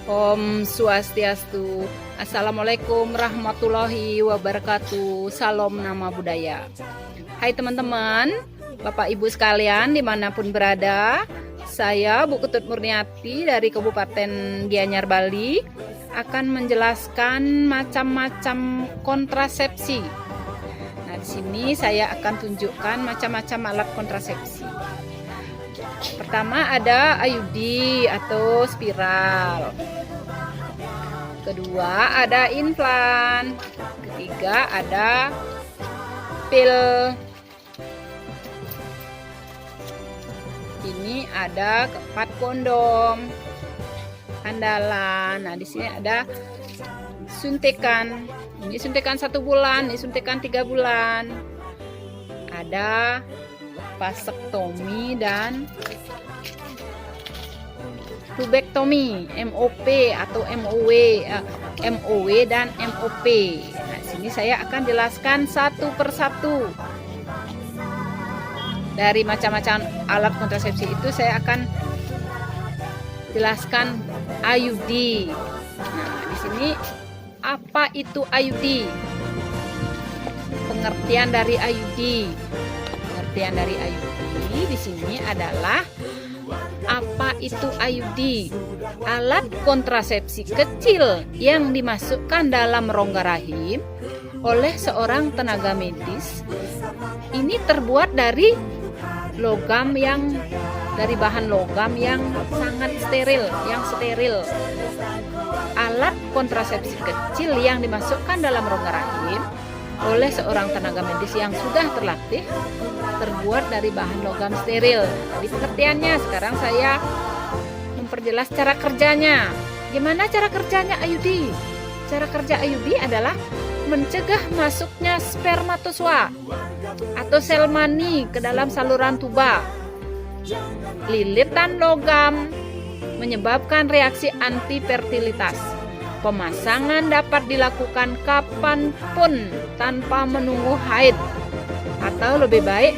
Om Swastiastu. Assalamualaikum warahmatullahi wabarakatuh. Salam nama budaya. Hai teman-teman, Bapak Ibu sekalian dimanapun berada, saya Bu Ketut Murniati dari Kabupaten Gianyar, Bali akan menjelaskan macam-macam kontrasepsi. Nah, di sini saya akan tunjukkan macam-macam alat kontrasepsi. Pertama ada IUD atau spiral. Kedua ada implan. Ketiga ada pil. Ini ada keempat kondom andalan. Nah, di sini ada suntikan. Ini suntikan 1 bulan, ini suntikan 3 bulan. Ada vasektomi dan tubektomi, MOP atau MOW dan MOP. Nah, sini saya akan jelaskan satu persatu. Dari macam-macam alat kontrasepsi itu saya akan jelaskan IUD. Nah, di sini apa itu IUD? Pengertian dari IUD. Pengertian dari IUD di sini adalah apa itu IUD? Alat kontrasepsi kecil yang dimasukkan dalam rongga rahim oleh seorang tenaga medis. Ini terbuat dari bahan logam yang sangat steril, Alat kontrasepsi kecil yang dimasukkan dalam rongga rahim oleh seorang tenaga medis yang sudah terlatih terbuat dari bahan logam steril. Tadi pengertiannya, sekarang saya memperjelas cara kerjanya. Gimana cara kerjanya IUD? Cara kerja IUD adalah mencegah masuknya spermatozoa atau sel mani ke dalam saluran tuba. Lilitan logam menyebabkan reaksi antifertilitas. Pemasangan dapat dilakukan kapanpun tanpa menunggu haid, atau lebih baik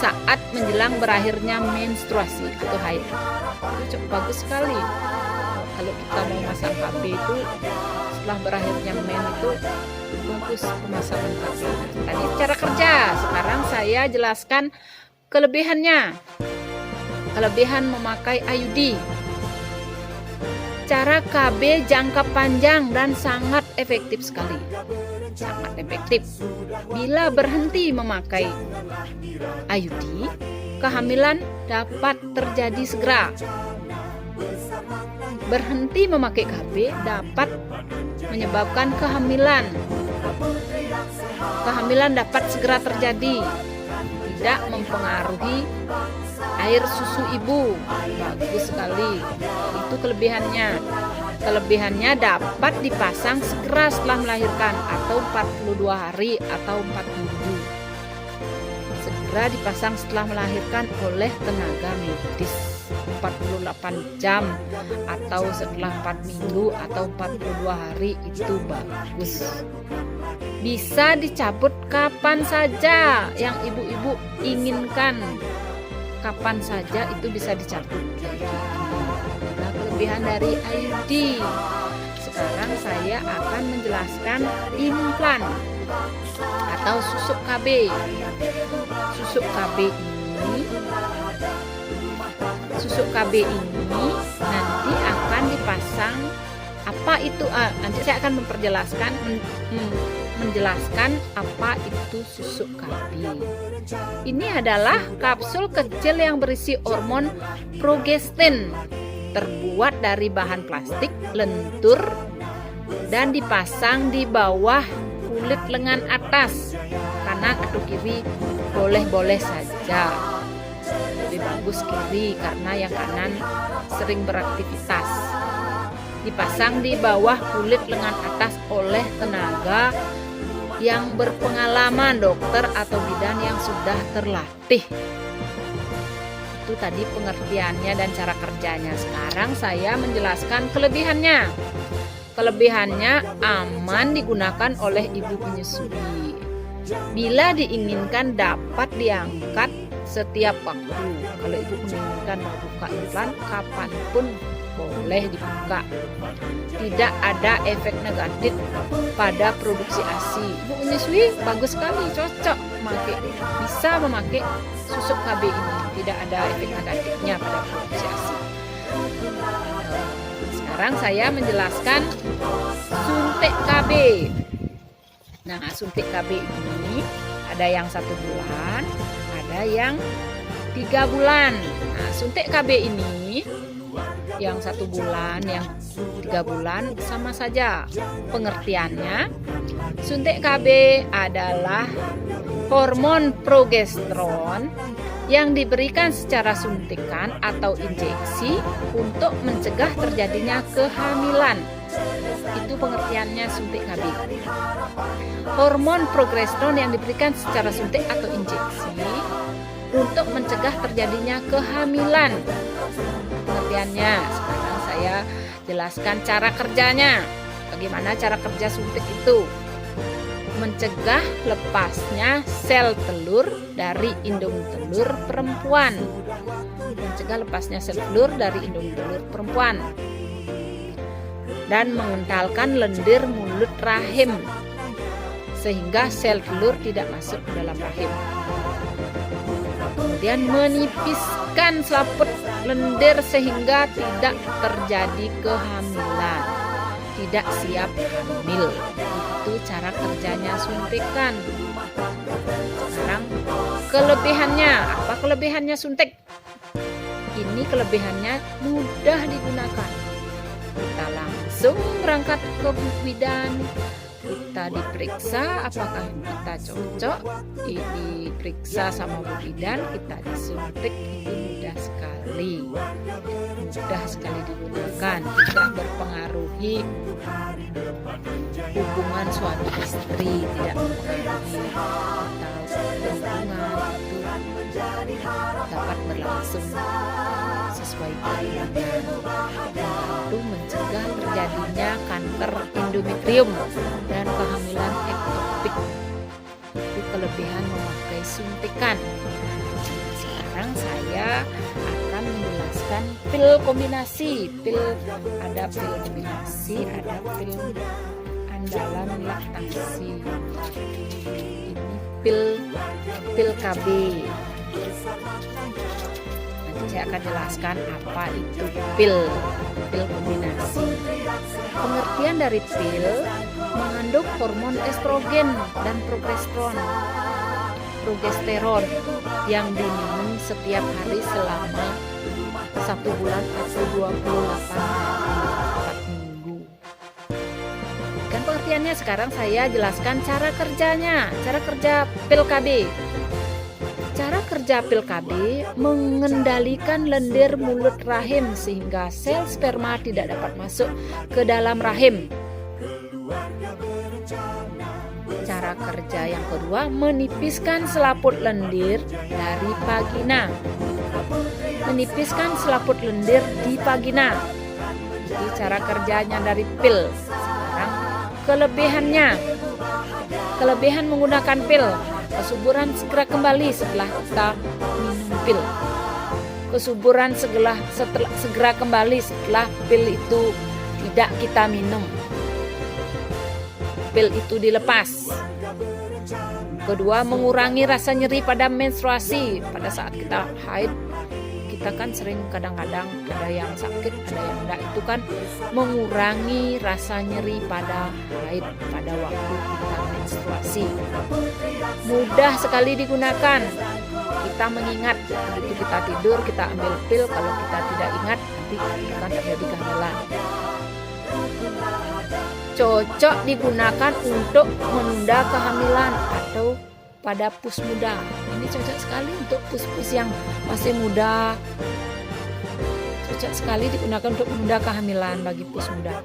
saat menjelang berakhirnya menstruasi atau haid. Itu cukup bagus sekali. Kalau kita mau masang KB itu setelah berakhirnya men itu bagus pemasangan KB. Tadi cara kerja. Sekarang saya jelaskan kelebihannya. Kelebihan memakai IUD. Cara KB jangka panjang dan sangat efektif sekali. Sangat efektif. Bila berhenti memakai IUD, kehamilan dapat terjadi segera. Berhenti memakai KB dapat menyebabkan kehamilan. Kehamilan dapat segera terjadi. Tidak mempengaruhi air susu ibu. Bagus sekali. Itu kelebihannya. Kelebihannya dapat dipasang segera setelah melahirkan atau 42 hari atau 4 minggu. Segera dipasang setelah melahirkan oleh tenaga medis. 48 jam atau setelah 4 minggu atau 42 hari itu bagus. Bisa dicabut kapan saja yang ibu-ibu inginkan. Kapan saja itu bisa dicabut. Nah, kelebihan dari IUD. Sekarang saya akan menjelaskan implan atau susuk KB. Susuk KB ini nanti akan dipasang. Apa itu? Nanti saya akan menjelaskan apa itu susuk KB. Ini adalah kapsul kecil yang berisi hormon progestin, terbuat dari bahan plastik lentur dan dipasang di bawah kulit lengan atas, kanan atau kiri boleh-boleh saja. Lebih bagus kiri karena yang kanan sering beraktivitas. Dipasang di bawah kulit lengan atas oleh tenaga yang berpengalaman, dokter atau bidan yang sudah terlatih. Itu tadi pengertiannya dan cara kerjanya. Sekarang saya menjelaskan kelebihannya. Kelebihannya aman digunakan oleh ibu menyusui. Bila diinginkan dapat diangkat setiap waktu. Kalau ibu menginginkan membuka implan, kapanpun boleh dibuka. Tidak ada efek negatif pada produksi ASI. Ibu menyusui bagus sekali, cocok bisa memakai susuk KB ini. Tidak ada efek negatifnya pada produksi ASI. Sekarang saya menjelaskan suntik KB. Nah, suntik KB ini ada yang 1 bulan, ada yang 3 bulan. Nah, suntik KB ini yang 1 bulan, yang 3 bulan sama saja pengertiannya. Suntik KB adalah hormon progesteron yang diberikan secara suntikan atau injeksi untuk mencegah terjadinya kehamilan. Itu pengertiannya suntik KB. Hormon progesteron yang diberikan secara suntik atau injeksi untuk mencegah terjadinya kehamilan. Pengertiannya. Sekarang saya jelaskan cara kerjanya. Bagaimana cara kerja suntik itu? Mencegah lepasnya sel telur dari indung telur perempuan. Mencegah lepasnya sel telur dari indung telur perempuan. Dan mengentalkan lendir mulut rahim sehingga sel telur tidak masuk ke dalam rahim. Kemudian menipiskan selaput lendir sehingga tidak terjadi kehamilan, tidak siap hamil. Itu cara kerjanya suntikan. Sekarang kelebihannya, apa kelebihannya suntik? Ini kelebihannya mudah digunakan. Kita langsung berangkat ke bidan, kita diperiksa apakah kita cocok, diperiksa sama bu bidan, kita disuntik. Itu mudah sekali digunakan, tidak berpengaruhi hubungan suami istri, tidak mempengaruhi atau hubungan itu dapat berlangsung sesuai keinginan, membantu mencegah terjadinya kanker endometrium dan kehamilan ektopik. Itu kelebihan memakai suntikan. Sekarang saya akan menjelaskan pil kombinasi. Ada pil kombinasi, ada pil andalan laktasi. Ini pil KB. Nanti saya akan jelaskan apa itu pil kombinasi. Pengertian dari pil mengandung hormon estrogen dan progesteron yang diminum setiap hari selama 1 bulan atau 28 hari 4 minggu. Kan pengertiannya, sekarang saya jelaskan cara kerjanya, cara kerja pil KB. Cara kerja pil KB mengendalikan lendir mulut rahim sehingga sel sperma tidak dapat masuk ke dalam rahim. Cara kerja yang kedua, menipiskan selaput lendir dari vagina. Menipiskan selaput lendir di vagina. Jadi cara kerjanya dari pil. Sekarang kelebihan menggunakan pil. Kesuburan segera kembali setelah kita minum pil. Kesuburan segera kembali setelah pil itu tidak kita minum. Pil itu dilepas. Kedua, mengurangi rasa nyeri pada menstruasi. Pada saat kita haid, kita kan sering kadang-kadang ada yang sakit, ada yang enggak. Itu kan mengurangi rasa nyeri pada haid, pada waktu kita menstruasi. Mudah sekali digunakan. Kita mengingat, begitu kita tidur, kita ambil pil. Kalau kita tidak ingat, nanti akan terjadi kehamilan. Cocok digunakan untuk menunda kehamilan atau pada pus muda. Ini cocok sekali untuk pus-pus yang masih muda. Cocok sekali digunakan untuk menunda kehamilan bagi pus muda.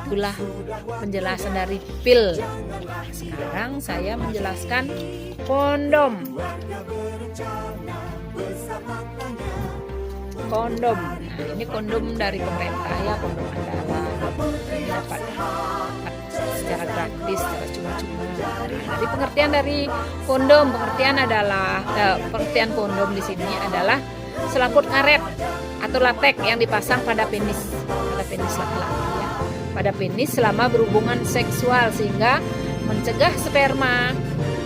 Itulah penjelasan dari pil. Sekarang saya menjelaskan kondom. Nah, ini kondom dari pemerintah ya, kondom andalan. Ini dapat secara gratis, secara cuma-cuma. Jadi pengertian dari kondom, pengertian kondom di sini adalah selaput karet atau latek yang dipasang pada penis laki-laki ya, pada penis selama berhubungan seksual sehingga mencegah sperma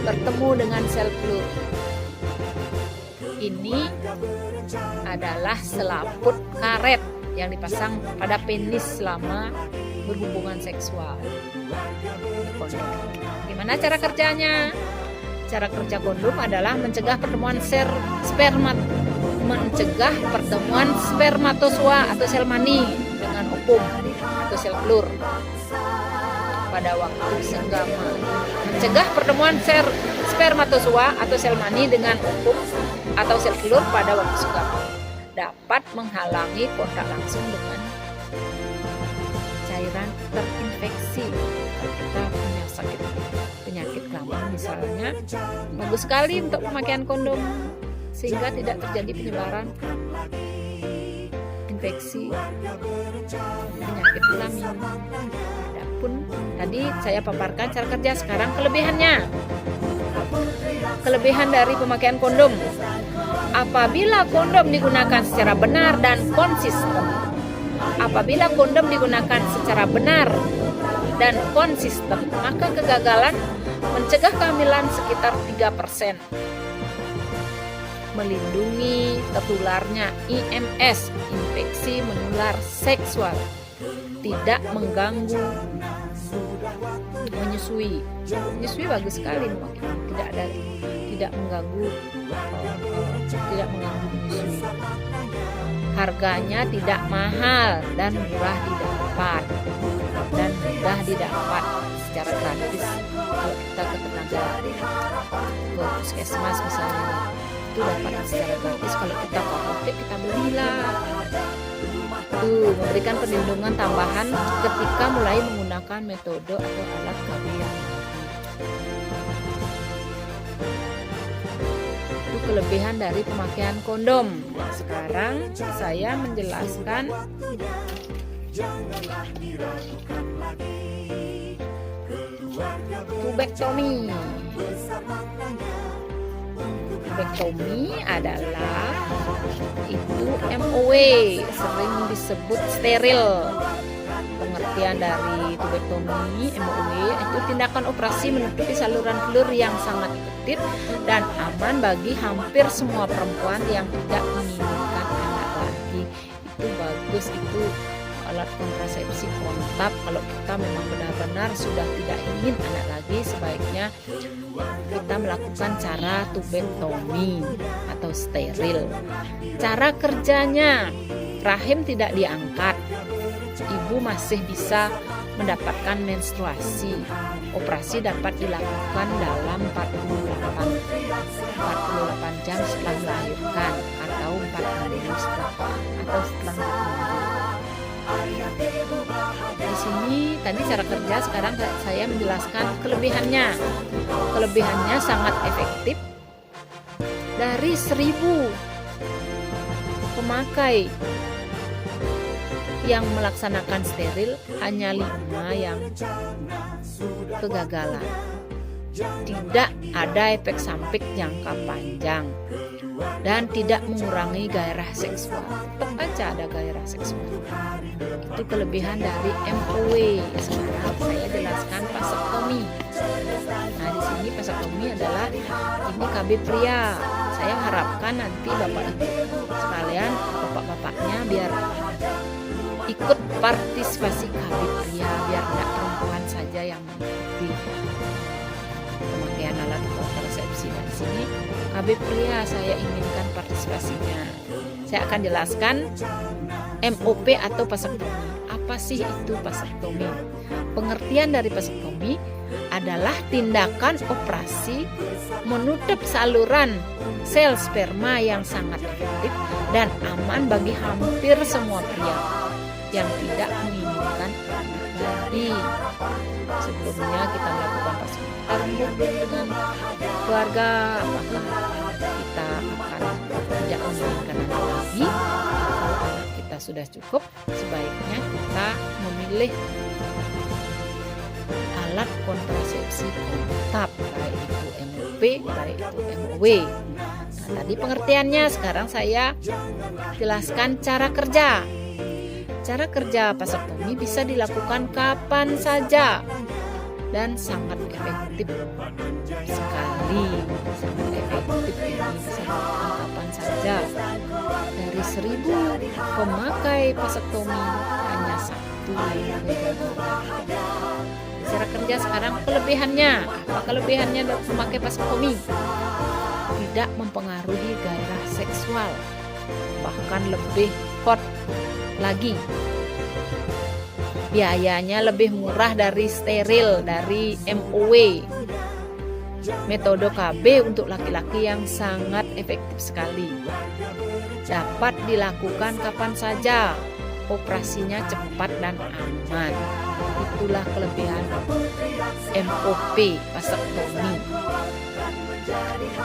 bertemu dengan sel telur. Ini adalah selaput karet yang dipasang pada penis selama berhubungan seksual. Kondom. Gimana cara kerjanya? Cara kerja kondom adalah mencegah pertemuan spermatozoa atau sel mani dengan ovum atau sel telur pada waktu senggama. Mencegah pertemuan spermatozoa atau sel mani dengan ovum atau sel telur pada waktu senggama dapat menghalangi kontak langsung dengan cairan terinfeksi. Kalau kita punya penyakit kelamin misalnya, bagus sekali untuk pemakaian kondom sehingga tidak terjadi penyebaran infeksi penyakit kelamin. Adapun tadi saya paparkan cara kerja, sekarang kelebihannya. Kelebihan dari pemakaian kondom. Apabila kondom digunakan secara benar dan konsisten. Apabila kondom digunakan secara benar dan konsisten, maka kegagalan mencegah kehamilan sekitar 3%. Melindungi tertularnya IMS, infeksi menular seksual. Tidak mengganggu menyusui. Menyusui bagus sekali, tidak mengganggu menyusui. Harganya tidak mahal dan mudah didapat secara gratis. Kalau kita ke tetangga, ke puskesmas misalnya, itu dapat secara gratis. Kalau kita ke apotek, kita belilah. Memberikan perlindungan tambahan ketika mulai menggunakan metode atau alat KB yang itu kelebihan dari pemakaian kondom. Sekarang saya menjelaskan tubektomi. Tubektomi adalah itu MOW, sering disebut steril. Pengertian dari tubektomi MOW itu tindakan operasi menutupi saluran telur yang sangat efektif dan aman bagi hampir semua perempuan yang tidak menginginkan anak lagi. Itu bagus, itu alat kontrasepsi kontak. Kalau kita memang benar-benar sudah tidak ingin anak lagi, sebaiknya kita melakukan cara tubektomi atau steril. Cara kerjanya, rahim tidak diangkat, ibu masih bisa mendapatkan menstruasi. Operasi dapat dilakukan dalam 48 jam setelah melahirkan atau 4 minggu setelah 4 minggu. Di sini tadi cara kerja, sekarang saya menjelaskan kelebihannya. Kelebihannya sangat efektif. Dari 1000 pemakai yang melaksanakan steril, hanya 5 yang kegagalan. Tidak ada efek samping jangka panjang dan tidak mengurangi gairah seksual. Tetap aja ada gairah seksual. Itu kelebihan dari MOW. Sekarang saya jelaskan vasektomi. Nah, di sini vasektomi adalah ini KB pria. Saya harapkan nanti Bapak Ibu sekalian, bapak-bapaknya biar ikut partisipasi KB pria, biar tidak perempuan saja yang mengikuti pemakaian alat kontrasepsi. Dan di sini KB pria saya inginkan partisipasinya. Saya akan jelaskan MOP atau vasektomi. Apa sih itu vasektomi? Pengertian dari vasektomi adalah tindakan operasi menutup saluran sel sperma yang sangat efektif dan aman bagi hampir semua pria yang tidak menginginkan anak lagi. Sebelumnya kita melakukan vasektomi dengan keluarga, apakah kita akan tidak menginginkan anak lagi. Kalau anak kita sudah cukup, sebaiknya kita memilih alat kontrasepsi kontab, baik itu MOP, baik itu MOW. Nah, tadi pengertiannya, sekarang saya jelaskan cara kerja. Cara kerja vasektomi bisa dilakukan kapan saja dan sangat efektif sekali. Sangat efektif ini bisa dilakukan kapan saja. Dari 1.000 pemakai vasektomi hanya 1 yang gagal. Cara kerja sekarang kelebihannya. Apa kelebihannya dari memakai vasektomi? Tidak mempengaruhi gairah seksual, bahkan lebih hot lagi. Biayanya lebih murah dari steril, dari MOW. Metode KB untuk laki-laki yang sangat efektif sekali. Dapat dilakukan kapan saja. Operasinya cepat dan aman. Itulah kelebihan MOP vasektomi.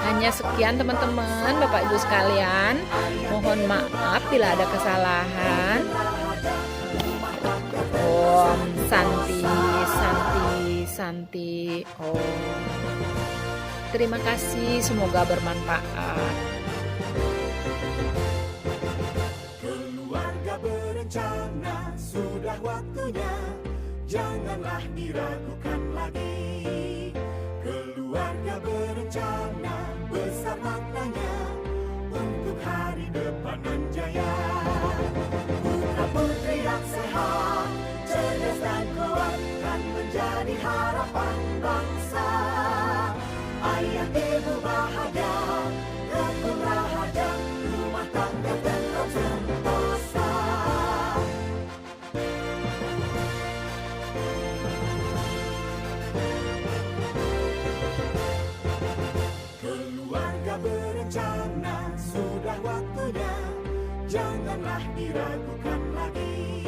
Hanya sekian teman-teman, Bapak Ibu sekalian. Mohon maaf bila ada kesalahan. Om Santi Om. Terima kasih, semoga bermanfaat. Keluarga berencana, sudah waktunya, janganlah diragukan lagi. Keluarga berencana, besar maknanya, untuk hari depan yang jaya. Putra putri yang sehat, cerdas dan kuat, kan menjadi harapan bangsa. Ayah ibu bahagia, rukun rahasia, rumah tangga tenang sentosa. Keluarga berencana, sudah waktunya, janganlah diragukan lagi.